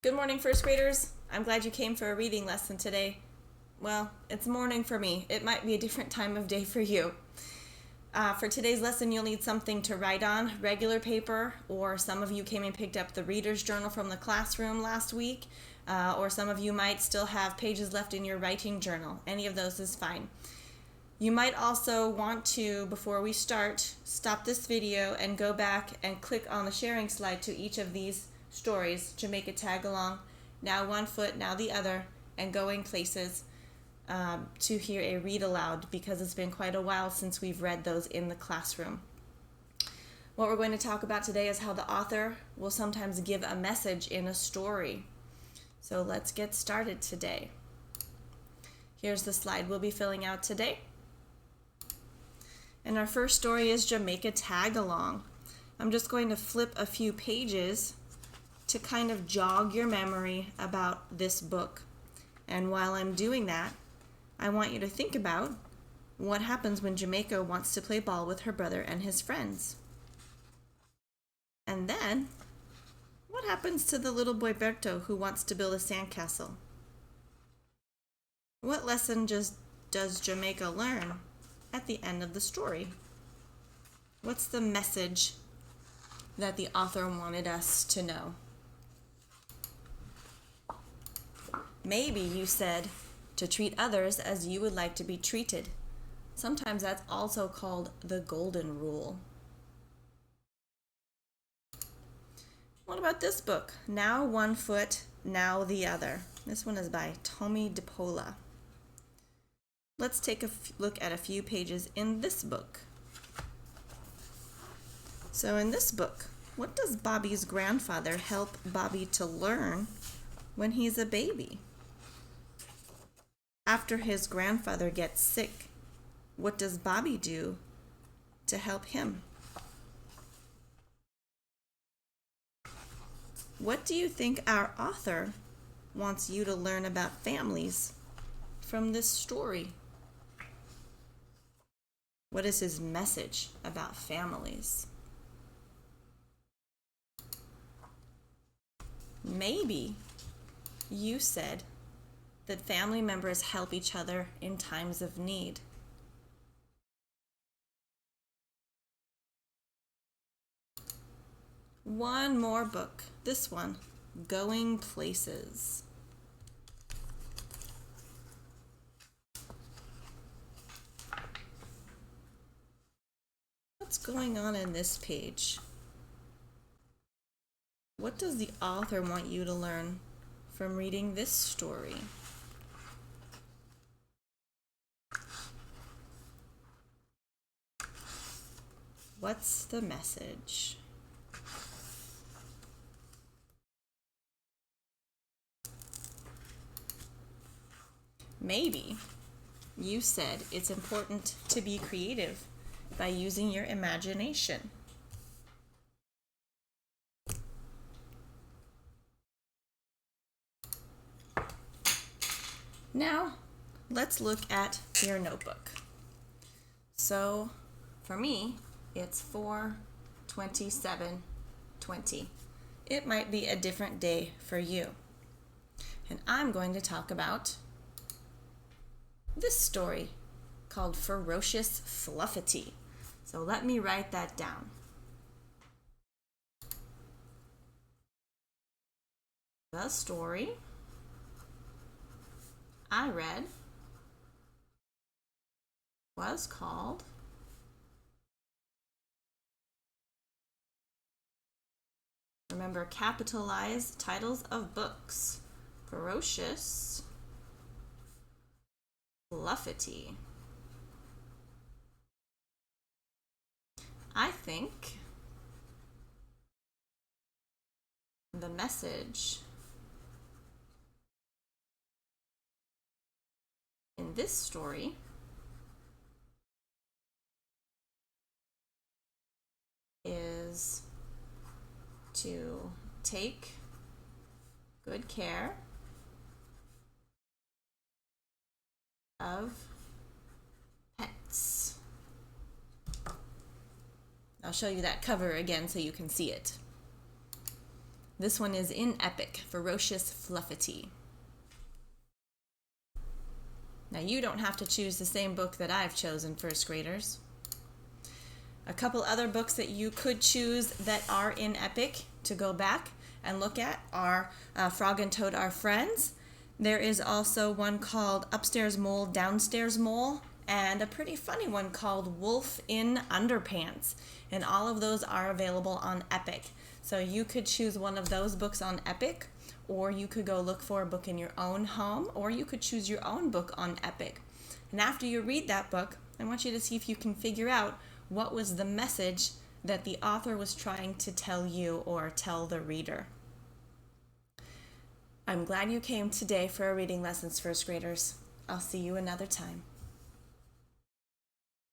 Good morning, first graders. I'm glad you came for a reading lesson today. Well, it's morning for me. It might be a different time of day for you. For today's lesson, you'll need something to write on, regular paper, or some of you came and picked up the reader's journal from the classroom last week, or some of you might still have pages left in your writing journal. Any of those is fine. You might also want to, before we start, stop this video and go back and click on the sharing slide to each of these stories, Jamaica Tagalong, Now One Foot, Now the Other, and Going Places, to hear a read aloud because it's been quite a while since we've read those in the classroom. What we're going to talk about today is how the author will sometimes give a message in a story. So let's get started today. Here's the slide we'll be filling out today. And our first story is Jamaica Tagalong. I'm just going to flip a few pages to kind of jog your memory about this book. And while I'm doing that, I want you to think about what happens when Jamaica wants to play ball with her brother and his friends. And then, what happens to the little boy Berto who wants to build a sandcastle? What lesson does Jamaica learn at the end of the story? What's the message that the author wanted us to know? Maybe you said to treat others as you would like to be treated. Sometimes that's also called the golden rule. What about this book? Now One Foot, Now the Other. This one is by Tommy DePola. Let's take a look at a few pages in this book. So in this book, what does Bobby's grandfather help Bobby to learn when he's a baby? After his grandfather gets sick, what does Bobby do to help him? What do you think our author wants you to learn about families from this story? What is his message about families? Maybe you said that family members help each other in times of need. One more book, this one, Going Places. What's going on in this page? What does the author want you to learn from reading this story? What's the message? Maybe you said it's important to be creative by using your imagination. Now, let's look at your notebook. So, for me, it's 4/27/20. It might be a different day for you. And I'm going to talk about this story called Ferocious Fluffity. So let me write that down. The story I read was called Remember, capitalize titles of books. Ferocious Fluffity. I think the message in this story is to take good care of pets. I'll show you that cover again so you can see it. This one is in Epic, Ferocious Fluffity. Now you don't have to choose the same book that I've chosen, first graders. A couple other books that you could choose that are in Epic to go back and look at are Frog and Toad Are Friends. There is also one called Upstairs Mole, Downstairs Mole, and a pretty funny one called Wolf in Underpants. And all of those are available on Epic. So you could choose one of those books on Epic, or you could go look for a book in your own home, or you could choose your own book on Epic. And after you read that book, I want you to see if you can figure out what was the message that the author was trying to tell you or tell the reader. I'm glad you came today for our reading lessons, first graders. I'll see you another time.